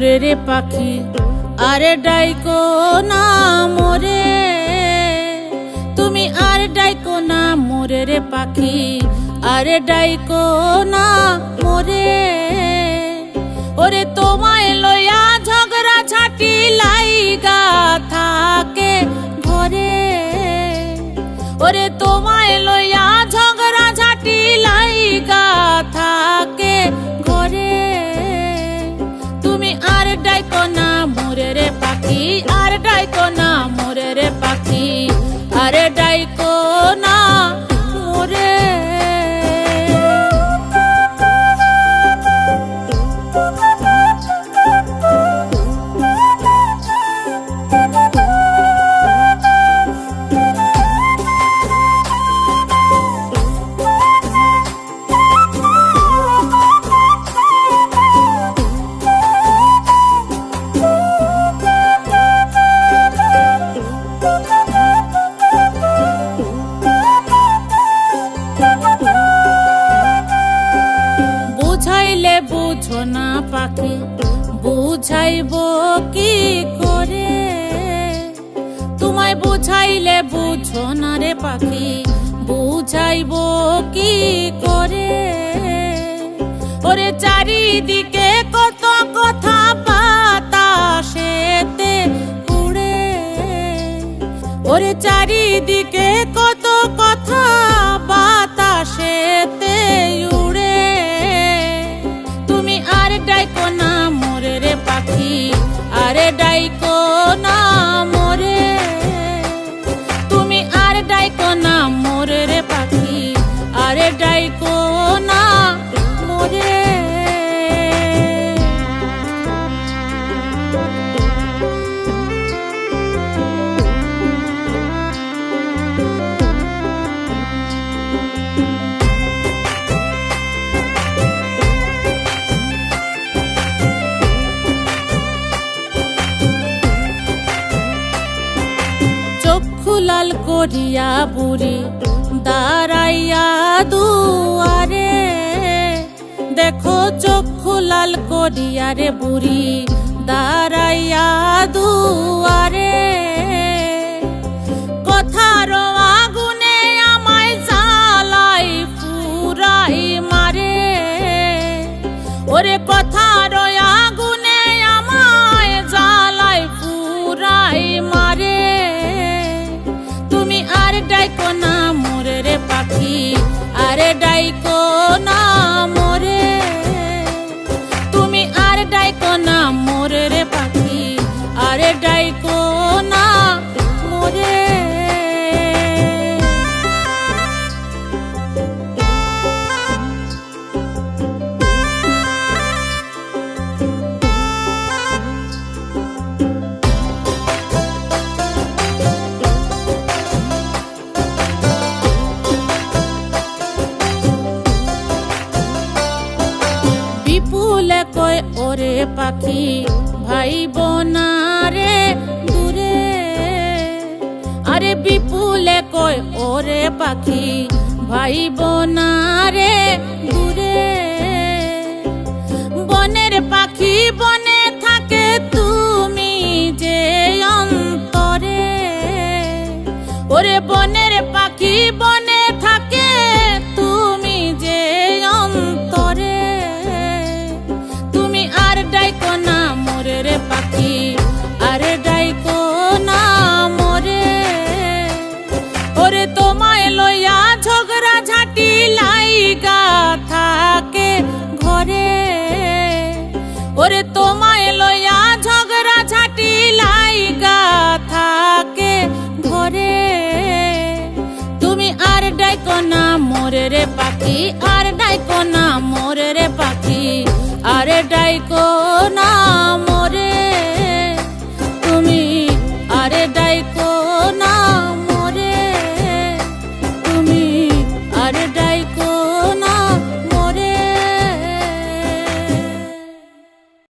মোরে রে পাখি, আরে ডাইকো না মোরে, তুমি আর ডাইকো না মোরে রে পাখি, আরে ডাইকো না মোরে। ওরে তোমায় লইয়া ঝগড়া ঝাঁটি লাইগা থাকে ঘরে, ওরে তোমায় লইয়া ঝগড়া ঝাঁটি লাইগা থাকে ঘরে। তুমি আর ডাইকো না মোরে রে পাখি, আর ডাইকো না মোরে রে পাখি, আরে ডাইকো না মোরে। বুঝাইলে বুঝো না পাখি, বুঝাইব কি করে, তোমায় বুঝাইলে বুঝো না রে পাখি, বুঝাইব কি করে। ওরে চারিদিকে কত কথা বাতাসেতে উড়ে, ওরে চারিদিকে কত কথা বাতাসেতে উড়ে। তুমি আর ডাইকো না মোরে রে পাখি, আরে ডাইকো না মোরে, তুমি আর ডাইকো না মোরে রে পাখি, আরে ডাইকো না মোরে। লাল করিয়া বুড়ি দাঁড়াইয়া দুয়ারে, দেখো চক্ষু লাল করিয়া রে বুড়ি দাঁড়াইয়া দুয়ারে। কথার আগুনে আমায় জ্বালাই পুরাই মারে, ওরে কথার আগুনে আমায় জ্বালাই পুরাই মারে। ডাইকো না মোরে রে পাখি, আরে ডাইকো না মোরে, তুমি আর ডাইকো না মোরে রে পাখি, আরে ডাইকো না মোরে। বিপুলে কয় ওরে পাখি, ভাই বোনা রে দূরে, আরে বিপুলে কয় ওরে পাখি, ভাই বোনা রে দূরে। বনের পাখি বনে থাকে, তুমি যে অন্তরে, ওরে বনের পাখি বনে থাকে, তুমি যে অন্তরে। তুমি আর ডাইকো না মোরে রে পাখি, আরে ডাইকো না মোরে, ওরে তোমায় লইয়া ঝগড়া ঝাঁটি লাইগা থাকে ঘরে, ওরে তোমায় লইয়া ঝগড়া ঝাঁটি লাইগা থাকে ঘরে। তুমি আর ডাইকো না মোরে রে পাখি, আর ডাইকো না মোরে রে পাখি, আরে ডাইকো না।